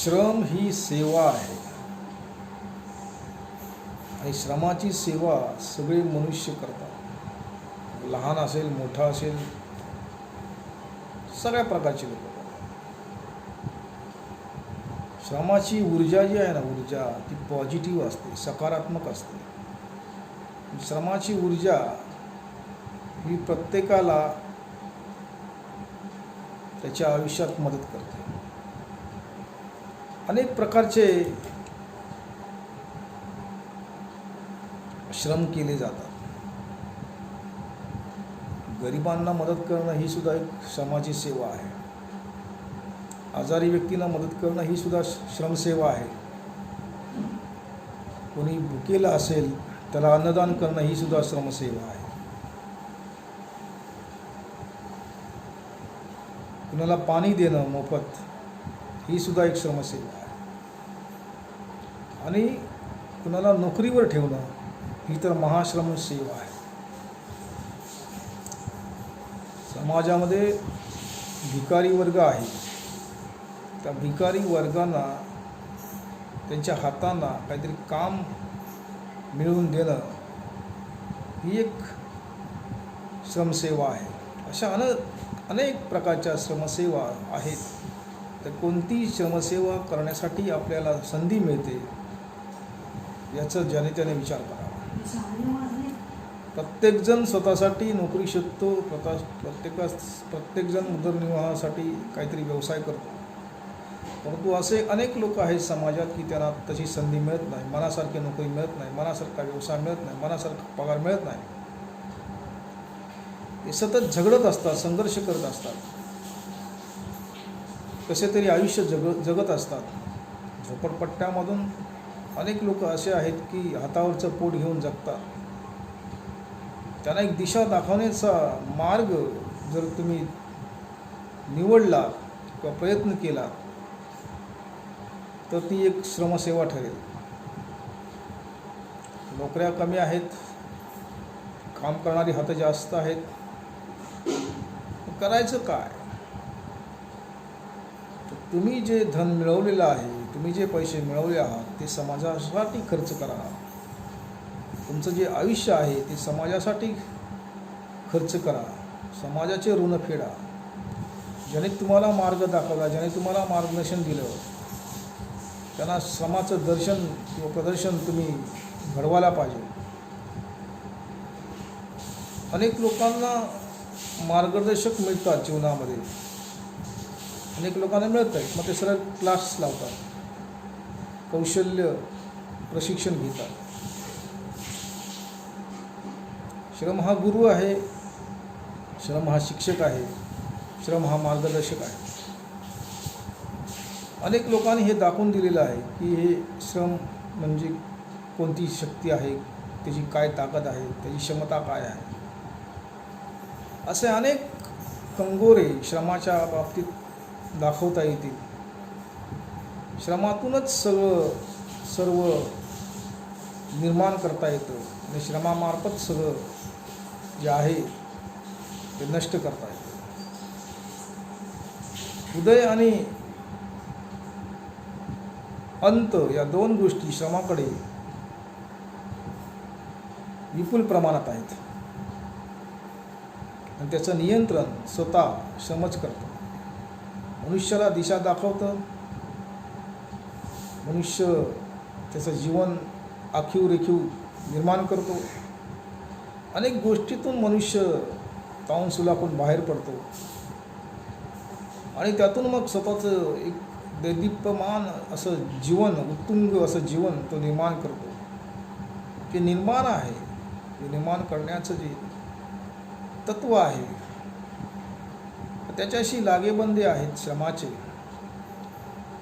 श्रम ही सेवा आहे आणि श्रमाची सेवा सगळे मनुष्य करतात. लहान असेल, मोठा असेल, सगळ्या प्रकारचे लोक करतात. श्रमाची ऊर्जा जी आहे ना, ऊर्जा ती पॉझिटिव्ह असते, सकारात्मक असते. श्रमाची ऊर्जा ही प्रत्येकाला त्याच्या आयुष्यात मदत करते. अनेक प्रकारचे श्रम केले जातात. गरिबांना मदत करणं ही सुद्धा एक श्रमाची सेवा आहे. आजारी व्यक्तीला मदत करणं ही सुद्धा श्रमसेवा आहे. कोणी भुकेला असेल त्याला अन्नदान करणं ही सुद्धा श्रमसेवा आहे. कुणाला पाणी देणं मोफत ही सुद्धा एक श्रमसेवा आहे. आणि कुणाला नोकरीवर ठेवणं ही तर महाश्रम सेवा आहे. समाजामध्ये भिकारी वर्ग आहे. त्या भिकारी वर्गांना त्यांच्या हातांना काहीतरी काम मिळवून देणं ही एक श्रमसेवा आहे. अशा अनेक प्रकारच्या श्रमसेवा आहेत. तर कोणती श्रमसेवा करण्यासाठी आपल्याला संधी मिळते याचं ज्याने त्याने विचार करावा. प्रत्येकजण स्वतःसाठी नोकरी शोधतो. प्रत्येकजण उदरनिर्वाहासाठी काहीतरी व्यवसाय करतो. परंतु असे अनेक लोक आहेत समाजात की त्यांना तशी संधी मिळत नाही, मनासारखी नोकरी मिळत नाही, मनासारखा व्यवसाय मिळत नाही, मनासारखा पगार मिळत नाही. ते सतत झगडत असतात, संघर्ष करत असतात, कसे तरी आयुष्य जगत असतात. झोपडपट्ट्यामधून अनेक लोक असे आहेत की हातावरचं पोट घेऊन जगतात. त्यांना एक दिशा दाखवण्याचा मार्ग जर तुम्ही निवडला किंवा प्रयत्न केला तर ती एक श्रमसेवा ठरेल. नोकऱ्या कमी आहेत, काम करणारी हातं जास्त आहेत. करायचं काय? तुम्ही जे धन मिळवलेलं आहे, तुम्ही जे पैसे मिळवले आहात ते समाजासाठी खर्च करा. तुमचं जे आयुष्य आहे ते समाजासाठी खर्च करा. समाजाचे ऋण फेडा. ज्याने तुम्हाला मार्ग दाखवला, ज्याने तुम्हाला मार्गदर्शन दिलं, त्यांना श्रमाचं दर्शन किंवा प्रदर्शन तुम्ही घडवायला पाहिजे. अनेक लोकांना मार्गदर्शक मिळतात जीवनामध्ये, अनेक लोकांना मिळत आहेत. मग ते सरळ क्लास लावतात, कौशल्य प्रशिक्षण घेतात. श्रम हा गुरु आहे, श्रम हा शिक्षक आहे, श्रम हा मार्गदर्शक आहे. अनेक लोकांनी हे दाखवून दिलेलं आहे की हे श्रम म्हणजे कोणती शक्ती आहे, त्याची काय ताकद आहे, त्याची क्षमता काय आहे. असे अनेक कंगोरे श्रमाच्या बाबतीत दाखवता येतील. श्रमातूनच सर्व निर्माण करता येतं आणि श्रमामार्फत सगळं जे आहे ते नष्ट करता येतं. उदय आणि अंत या दोन गोष्टी श्रमाकडे विपुल प्रमाणात आहेत आणि त्याचं नियंत्रण स्वतः श्रमच करतं. मनुष्याला दिशा दाखवतं. मनुष्य त्याचं जीवन आखीव रेखीव निर्माण करतो. अनेक गोष्टीतून मनुष्य तावून सुलाखून बाहेर पडतो आणि त्यातून मग स्वतःचं एक दैदिप्यमान असं जीवन, उत्तुंग असं जीवन तो निर्माण करतो. ते निर्माण आहे, ते निर्माण करण्याचं जे तत्त्व आहे त्याच्याशी लागेबंदे आहेत श्रमाचे.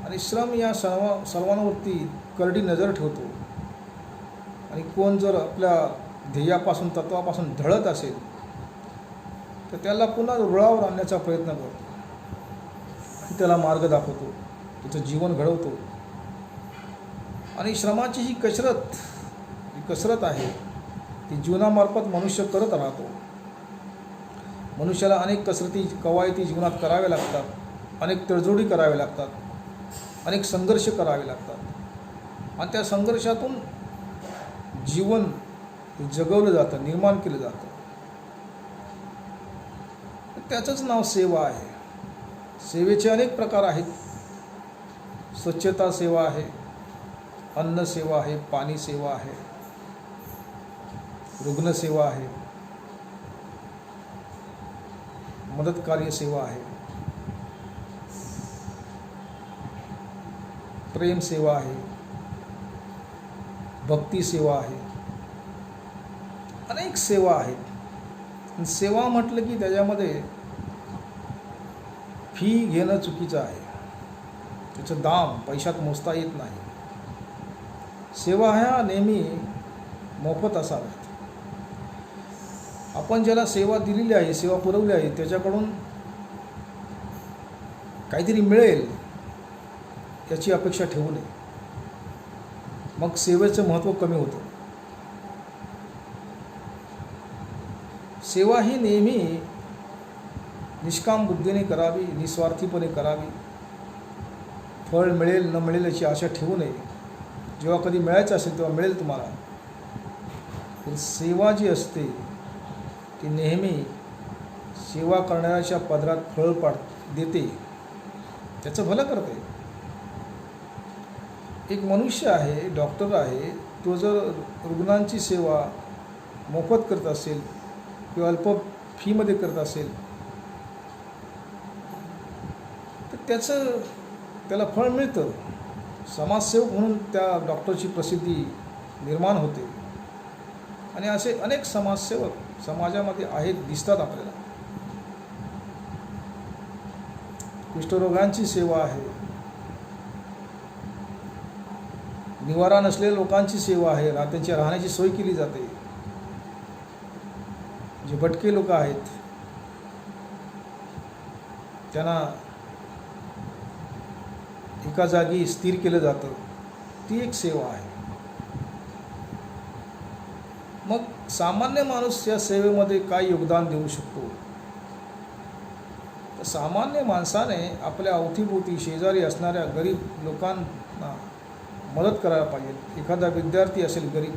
आणि श्रम या सर्वांवरती करडी नजर ठेवतो. आणि कोण जर आपल्या ध्येयापासून, तत्वापासून ढळत असेल तर त्याला पुन्हा रुळावर आणण्याचा प्रयत्न करतो, त्याला मार्ग दाखवतो, त्याचं जीवन घडवतो. आणि श्रमाची ही कसरत आहे ती जीवनामार्फत मनुष्य करत राहतो. मनुष्याला अनेक कसरती कवायती जीवनात कराव्या लागतात, अनेक तडजोडी कराव्या लागतात. अनेक संघर्ष करावे लागतात आणि त्या संघर्षातून जीवन जगवलं जातं, निर्माण केलं जातं. त्याचंच नाव सेवा आहे. सेवेचे अनेक प्रकार आहेत. स्वच्छता सेवा आहे, अन्न सेवा आहे, पाणी सेवा आहे, रुग्णसेवा आहे, मदतकार्य सेवा आहे, प्रेम सेवा आहे, भक्ती सेवा आहे, अनेक सेवा आहेत. सेवा म्हटलं की त्याच्यामध्ये फी घेणं चुकीचं आहे. त्याचं दाम पैशात मोजता येत नाही. सेवा ह्या नेहमी मोफत असाव्यात. आपण ज्याला सेवा दिलेली आहे, सेवा पुरवली आहे, त्याच्याकडून काहीतरी मिळेल याची अपेक्षा ठेवू नये. मग सेवेचं महत्त्व कमी होतं. सेवा ही नेहमी निष्काम बुद्धीने करावी, निस्वार्थीपणे करावी. फळ मिळेल न मिळेल याची आशा ठेवू नये. जेव्हा कधी मिळायचं असेल तेव्हा मिळेल तुम्हाला. तर सेवा जी असते ती नेहमी सेवा करणाऱ्याच्या पदरात फळ देते, त्याचं भलं करते. एक मनुष्य आहे, डॉक्टर आहे, तो जर रुग्णांची सेवा मोफत करत असेल किंवा अल्प फीमध्ये करत असेल तर त्याला फळ मिळतं. समाजसेवक म्हणून त्या डॉक्टरची प्रसिद्धी निर्माण होते. आणि असे अनेक समाजसेवक समाजामध्ये आहेत, दिसतात आपल्याला. कुष्ठरोगांची सेवा आहे, निवारा नसलेल्या लोकांची सेवा आहे, त्यांची राहण्याची सोय केली जाते. जे भटके लोक आहेत त्यांना एका जागी स्थिर केलं जातं, ती एक सेवा आहे. मग सामान्य माणूस या सेवेमध्ये काय योगदान देऊ शकतो? तर सामान्य माणसाने आपल्या अवतीभोवती शेजारी असणाऱ्या गरीब लोकांना मदत करायला पाहिजे. एखादा विद्यार्थी असेल गरीब,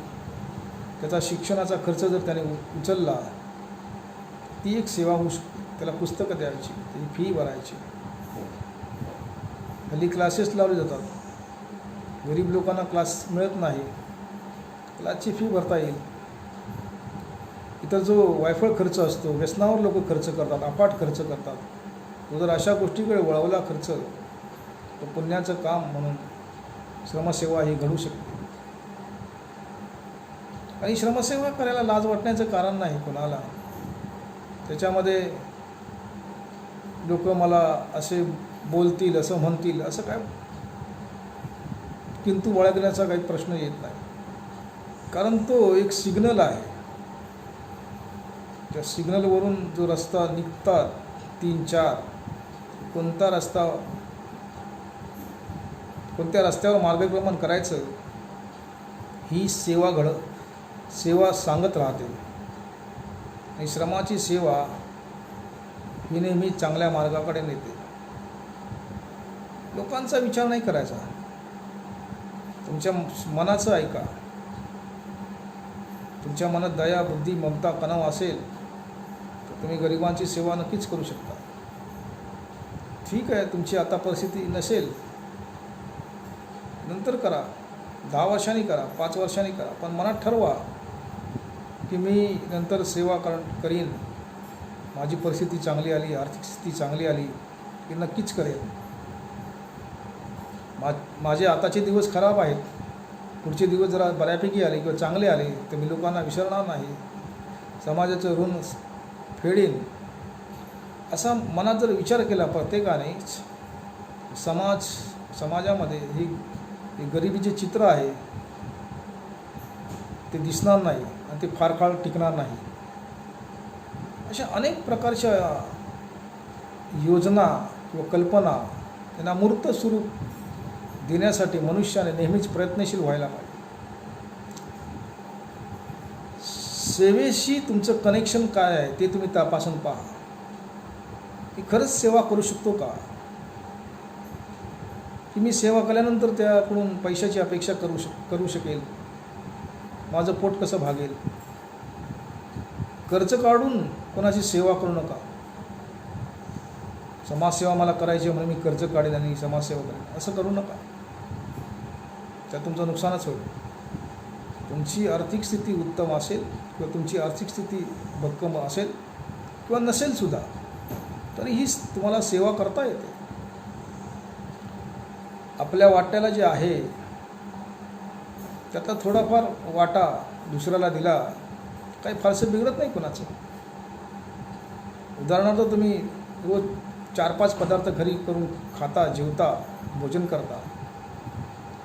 त्याचा शिक्षणाचा खर्च जर त्याने उचलला, ती एक सेवा होऊ शकते. त्याला पुस्तकं द्यायची, त्याची फी भरायची. हल्ली क्लासेस लावले जातात. गरीब लोकांना क्लास मिळत नाही, क्लासची फी भरता येईल. इतर जो वायफळ खर्च असतो, व्यसनावर लोक खर्च करतात, अफाट खर्च करतात, तो जर अशा गोष्टीकडे वळवला खर्च, तर पुण्याचं काम म्हणून श्रमसेवा ही घडू शकते. आणि श्रमसेवा करायला लाज वाटण्याचं कारण नाही कोणाला. त्याच्यामध्ये लोक मला असे बोलतील, असं म्हणतील, असं काय किंतु बाळगण्याचा काही प्रश्न येत नाही. कारण तो एक सिग्नल आहे. त्या सिग्नलवरून जो रस्ता निघतात 3-4, कोणत्या रस्त्यावर मार्गक्रमण करायचं ही सेवा सांगत राहते. आणि श्रमाची सेवा ही नेहमी चांगल्या मार्गाकडे नेते. लोकांचा विचार नाही करायचा, तुमच्या मनाचं ऐका. तुमच्या मनात दया, बुद्धी, ममता, कणाव असेल तर तुम्ही गरिबांची सेवा नक्कीच करू शकता. ठीक आहे, तुमची आता परिस्थिती नसेल, नंतर करा, 10 वर्षांनी करा, 5 वर्षांनी करा, पण मनात ठरवा की मी नंतर सेवा करीन. माझी परिस्थिती चांगली आली, आर्थिक स्थिती चांगली आली की नक्कीच करेन. माझे आताचे दिवस खराब आहेत, पुढचे दिवस जरा बऱ्यापैकी आले किंवा चांगले आले तर मी लोकांना विसरणार नाही, समाजाचं ऋण फेडीन. असा मनात जर विचार केला प्रत्येकाने, समाजामध्ये ही गरिबीचे चित्र आहे ते दिसणार नाही आणि ते फार काळ टिकणार नाही. अशा अनेक प्रकारच्या योजना किंवा कल्पना त्यांना मूर्त स्वरूप देण्यासाठी मनुष्याने नेहमीच प्रयत्नशील व्हायला पाहिजे. सेवेशी तुमचं कनेक्शन काय आहे ते तुम्ही तपासून पहा की खरंच सेवा करू शकतो का. की मी सेवा केल्यानंतर त्याकडून पैशाची अपेक्षा करू शकेल, माझं पोट कसं भागेल. कर्ज काढून कोणाची सेवा करू नका. समाजसेवा मला करायची म्हणून मी कर्ज काढेन आणि समाजसेवा करेन असं करू नका. त्यात तुमचं नुकसानच होईल. तुमची आर्थिक स्थिती उत्तम असेल किंवा तुमची आर्थिक स्थिती भक्कम असेल किंवा नसेलसुद्धा तरीही तुम्हाला सेवा करता येते. आपल्या वाट्याला जे आहे त्यातला थोडाफार वाटा दुसऱ्याला दिला काही फारसं बिघडत नाही कोणाचं. उदाहरणार्थ तुम्ही रोज 4-5 पदार्थ घरी करून खाता, जेवता, भोजन करता,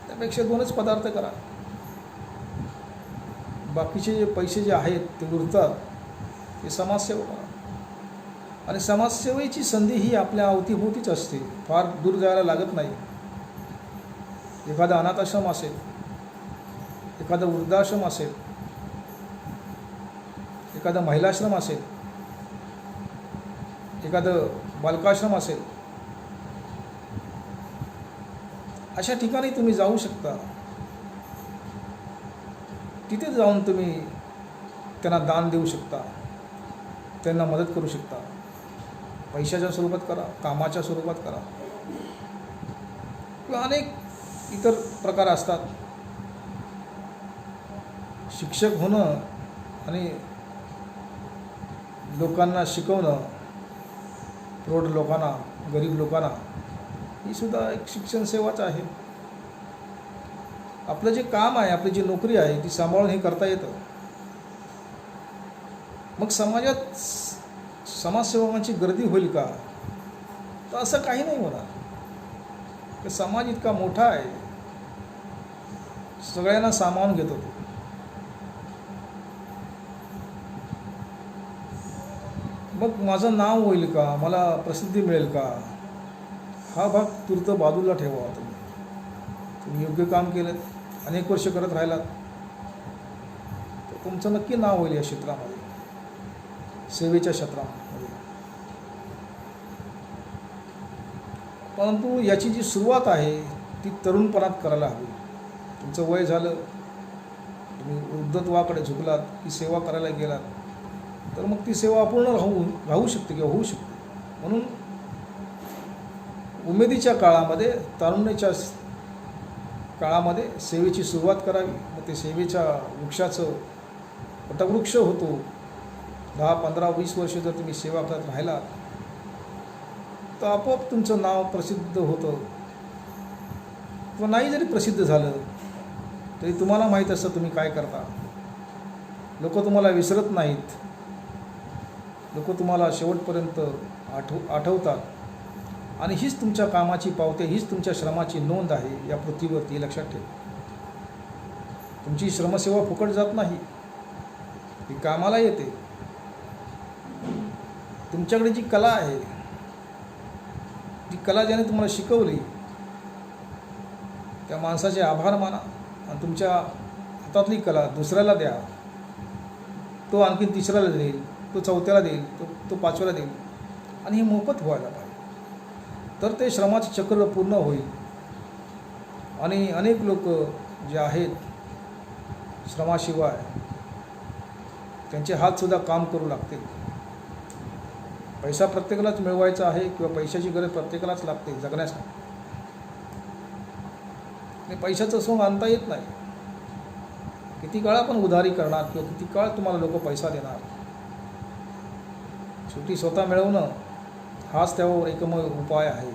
त्यापेक्षा 2च पदार्थ करा. बाकीचे जे पैसे जे आहेत ते उरतात ते समाजसेवा करा. आणि समाजसेवेची संधी ही आपल्या अवतीभोवतीच असते, फार दूर जायला लागत नाही. एखादा अनाथाश्रम असेल, एखादा वृद्धाश्रम असेल, एखादा महिलाश्रम असेल, एखादं बालकाश्रम असेल, अशा ठिकाणी तुम्ही जाऊ शकता. तिथे जाऊन तुम्ही त्यांना दान देऊ शकता, त्यांना मदत करू शकता. पैशाच्या स्वरूपात करा, कामाच्या स्वरूपात करा किंवा अनेक इतर प्रकार असतात. शिक्षक होणं आणि लोकांना शिकवणं, प्रौढ लोकांना, गरीब लोकांना, ही सुद्धा एक शिक्षण सेवाच आहे. आपलं जे काम आहे, आपली जी नोकरी आहे ती सांभाळून हे करता येतं. मग समाजात समाजसेवकांची गर्दी होईल का? तर असं काही नाही होणार. की समाज इतका मोठा आहे, सगळ्यांना सामावून घेतो तो. मग माझं नाव होईल का, मला प्रसिद्धी मिळेल का, हा भाग तूर्त बाजूला ठेवा. तुम्ही योग्य काम केलं, अनेक वर्ष करत राहिलात तर तुमचं नक्की नाव होईल या क्षेत्रामध्ये, सेवेच्या क्षेत्रामध्ये. परंतु याची जी सुरुवात आहे ती तरुणपणात करायला हवी. तुमचं वय झालं, तुम्ही वृद्धत्वाकडे झुकलात की सेवा करायला गेलात तर मग ती सेवा अपूर्ण राहू शकते किंवा होऊ शकते. म्हणून उमेदीच्या काळामध्ये, तारुण्याच्या काळामध्ये सेवेची सुरुवात करावी. मग ते सेवेच्या वृक्षाचं वटवृक्ष होतो. 10, 15, 20 वर्ष जर तुम्ही सेवा करत राहिला तर आपोआप तुमचं नाव प्रसिद्ध होतं. किंवा नाही जरी प्रसिद्ध झालं तरी तुम्हाला माहीत असतं तुम्ही काय करता. लोक तुम्हाला विसरत नाहीत, लोक तुम्हाला शेवटपर्यंत आठवतात. आणि हीच तुमच्या कामाची पावते, हीच तुमच्या श्रमाची नोंद आहे या पृथ्वीवरती, लक्षात ठेव. तुमची श्रमसेवा फुकट जात नाही, ही कामाला येते. तुमच्याकडे जी कला आहे, जी कला ज्याने तुम्हाला शिकवली, त्या माणसाचे आभार माना आणि तुमच्या हातातली कला दुसऱ्याला द्या. तो आणखी तिसऱ्याला देईल, तो चौथ्याला देईल, तो 5व्याला देईल आणि हे मोफत व्हायला पाहिजे. तर ते श्रमाचे चक्र पूर्ण होईल. आणि अनेक लोक जे आहेत श्रमाशिवाय त्यांचे हातसुद्धा काम करू लागतील. पैसा प्रत्येकालाच मिळवायचा आहे किंवा पैशाची गरज प्रत्येकालाच लागते जगण्यासाठी. आणि पैशाचं सोंग आणता येत नाही. किती काळ आपण उधारी करणार किंवा किती काळ तुम्हाला लोक पैसा देणार. शेवटी स्वतः मिळवणं हाच त्यावर एकमेव उपाय आहे.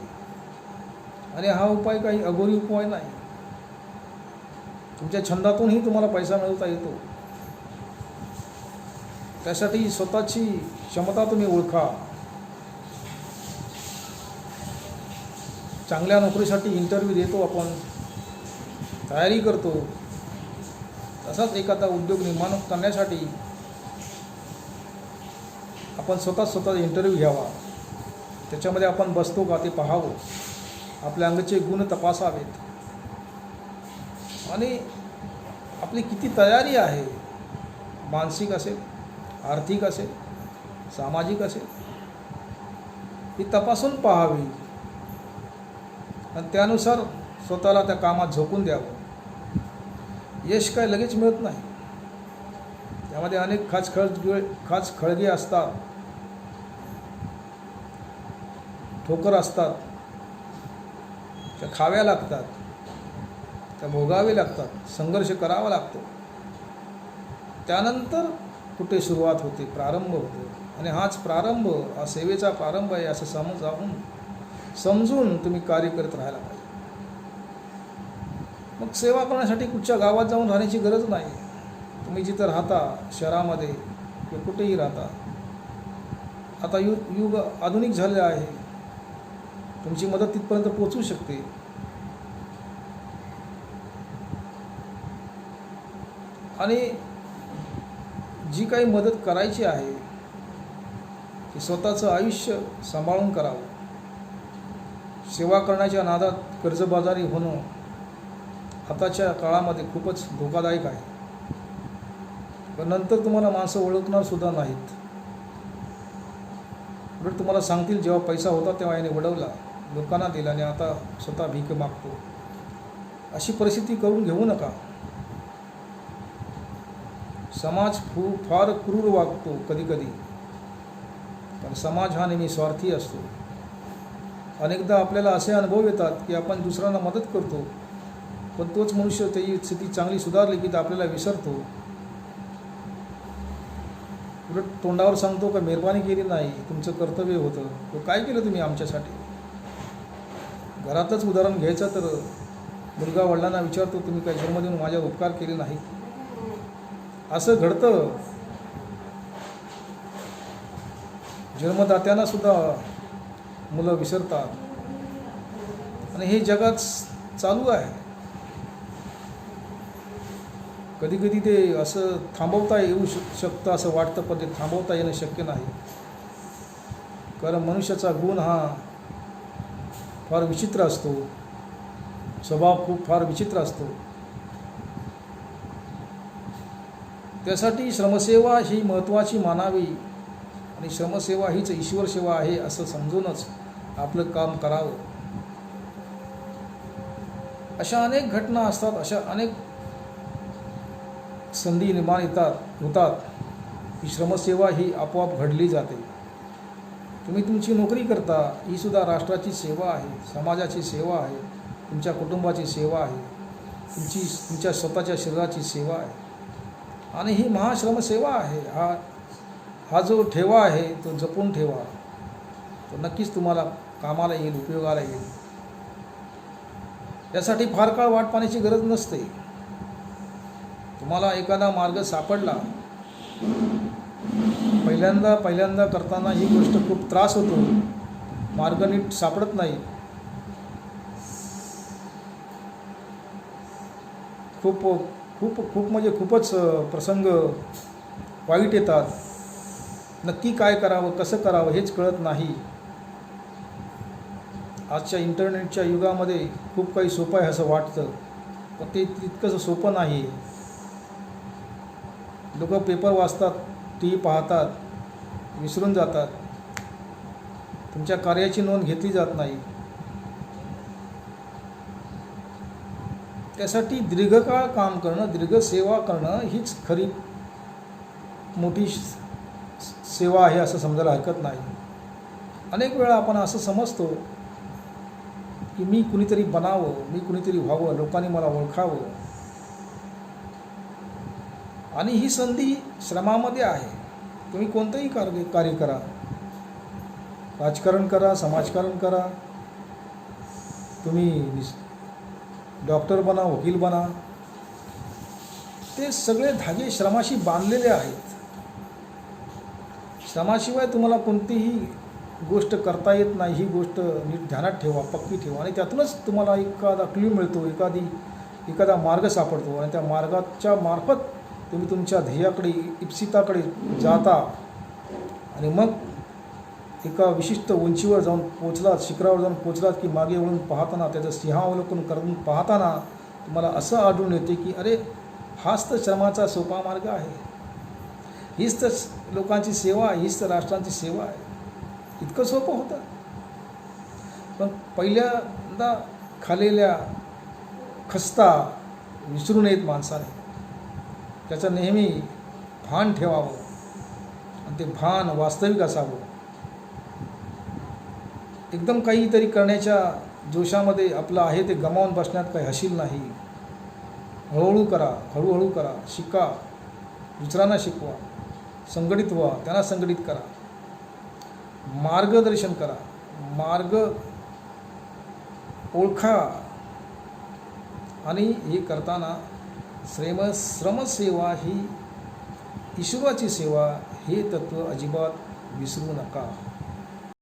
आणि हा उपाय काही अघोरी उपाय नाही. तुमच्या छंदातूनही तुम्हाला पैसा मिळवता येतो. त्यासाठी स्वतःची क्षमता तुम्ही ओळखा. चांगल्या नोकरीसाठी इंटरव्ह्यू देतो आपण, तयारी करतो. तसाच एखादा उद्योग निर्माण करण्यासाठी आपण स्वतः इंटरव्ह्यू घ्यावा. त्याच्यामध्ये आपण बसतो का ते पाहावं. आपल्या अंगाचे गुण तपासावेत आणि आपली किती तयारी आहे, मानसिक असेल, आर्थिक असेल, सामाजिक असेल, ही तपासून पाहावी. आणि त्यानुसार स्वतःला त्या कामात झोकून द्यावं. यश काय लगेच मिळत नाही. त्यामध्ये अनेक खाचखळगे असतात, ठोकर असतात, त्या खाव्या लागतात, त्या भोगावे लागतात, संघर्ष करावा लागतो. त्यानंतर कुठे सुरुवात होते, प्रारंभ होतो. आणि हाच प्रारंभ, हा सेवेचा प्रारंभ आहे असं समजून तुम्ही कार्य करत राहायला पाहिजे. मग सेवा करण्यासाठी कुठच्या गावात जाऊन राहण्याची गरज नाही. तुम्ही जिथं राहता, शहरामध्ये किंवा कुठेही राहता, आता युग आधुनिक झाले आहे. तुमची मदत तिथपर्यंत पोचू शकते. आणि जी काही मदत करायची आहे ती स्वतःचं आयुष्य सांभाळून करावं. सेवा करण्याच्या नादात कर्जबाजारी होणं आताच्या काळामध्ये खूपच धोकादायक आहे. पण नंतर तुम्हाला माणसं ओळखणार सुद्धा नाहीत. उलट तुम्हाला सांगतील, जेव्हा पैसा होता तेव्हा याने वडवला, लोकांना दिला आणि आता स्वतः भीक मागतो. अशी परिस्थिती करून घेऊ नका. समाज फार क्रूर वागतो कधीकधी, पण समाज हा नेहमी स्वार्थी असतो. अनेकदा आपल्याला असे अनुभव येतात की आपण दुसऱ्यांना मदत करतो, पण तोच मनुष्य त्याची स्थिती चांगली सुधारली की आपल्याला विसरतो. उलट तोंडावर सांगतो का मेहरबानी केली नाही, तुमचं कर्तव्य होतं, तो काय केलं तुम्ही आमच्यासाठी. घरातच उदाहरण घ्यायचं तर मुलगा वडिलांना विचारतो, तुम्ही काय जन्म देऊन माझ्यावर उपकार केले नाही. असं घडतं. जन्मदात्यांना सुद्धा मुलं विसरतात. आणि हे जगात चालू आहे. कधीकधी ते असं थांबवता येऊ शकतं असं वाटतं, पण ते थांबवता येणं शक्य नाही. कारण मनुष्याचा गुण हा फार विचित्र असतो, स्वभाव फार विचित्र असतो. त्यासाठी श्रमसेवा ही महत्त्वाची मानावी आणि श्रमसेवा हीच ईश्वर सेवा आहे असं समजूनच आपलं काम करावं. अशा अनेक घटना असतात, अशा अनेक संधी निर्माण होतात की श्रमसेवा ही आपोआप घडली जाते. तुम्ही तुमची नोकरी करता, ही सुद्धा राष्ट्राची सेवा आहे, समाजाची सेवा आहे, तुमच्या कुटुंबाची सेवा आहे, तुमच्या स्वतःच्या शरीराची सेवा आहे. आणि ही महाश्रमसेवा आहे. हा जो ठेवा आहे तो जपून ठेवा, तो नक्कीच तुम्हाला कामाला येईल, उपयोगाला येईल. यासाठी फार काळ वाट पाहण्याची गरज नसते. तुम्हाला एखादा मार्ग सापडला, पहिल्यांदा करताना ही गोष्ट खूप त्रास होतो, मार्ग नीट सापडत नाही, खूप म्हणजे खूपच प्रसंग वाईट येतात. नक्की काय करावं, कसं करावं हेच कळत नाही. आजच्या इंटरनेटच्या युगामध्ये खूप काही सोपं आहे असं वाटतं, पण ते तितकंसं सोपं नाही. लोक पेपर वाचतात, टी व्ही पाहतात, विसरून जातात. तुमच्या कार्याची नोंद घेतली जात नाही. त्यासाठी दीर्घकाळ काम करणं, दीर्घ सेवा करणं हीच खरी मोठी सेवा आहे असं समजायला हरकत नाही. अनेक वेळा आपण असं समजतो की मी कुणीतरी बनावं, मी कुणीतरी व्हावं, लोकांनी मला ओळखावं. आणि ही संधी श्रमामध्ये आहे. तुम्ही कोणतंही कार्य करा, राजकारण करा, समाजकारण करा, तुम्ही डॉक्टर बना, वकील बना, ते सगळे धागे श्रमाशी बांधलेले आहेत. श्रमाशिवाय तुम्हाला कोणतीही गोष्ट करता येत नाही. ही गोष्ट नीट ध्यानात ठेवा, पक्की ठेवा. आणि त्यातूनच तुम्हाला एखादा क्ल्यू मिळतो, एखादा मार्ग सापडतो. आणि त्या मार्गाच्या मार्फत तुम्ही तुमच्या ध्येयाकडे, इप्सिताकडे जाता. आणि मग एका विशिष्ट उंचीवर जाऊन पोचलात, शिखरावर जाऊन पोचलात की मागे वळून पाहताना, त्याचं सिंहावलोकन करून पाहताना तुम्हाला असं आढळून येते की अरे, हाच तर श्रमाचा सोपा मार्ग आहे, हीच तर लोकांची सेवा आहे, हीच तर राष्ट्रांची सेवा आहे. इतकं सोपं होतं. पण पहिल्यांदा खाल्लेल्या खस्ता विसरू नयेत माणसाने. त्याचं नेहमी भान ठेवावं आणि ते भान वास्तविक असावं. एकदम काहीतरी करण्याच्या जोशामध्ये आपलं आहे ते गमावून बसण्यात काही हशील नाही. हळूहळू करा, हळूहळू करा, शिका, दुसऱ्यांना शिकवा, संघटित व्हा, त्यांना संघटित करा, मार्गदर्शन करा, मार्ग ओळखा. आणि हे करताना श्रमसेवा ही ईश्वराची सेवा हे तत्त्व अजिबात विसरू नका.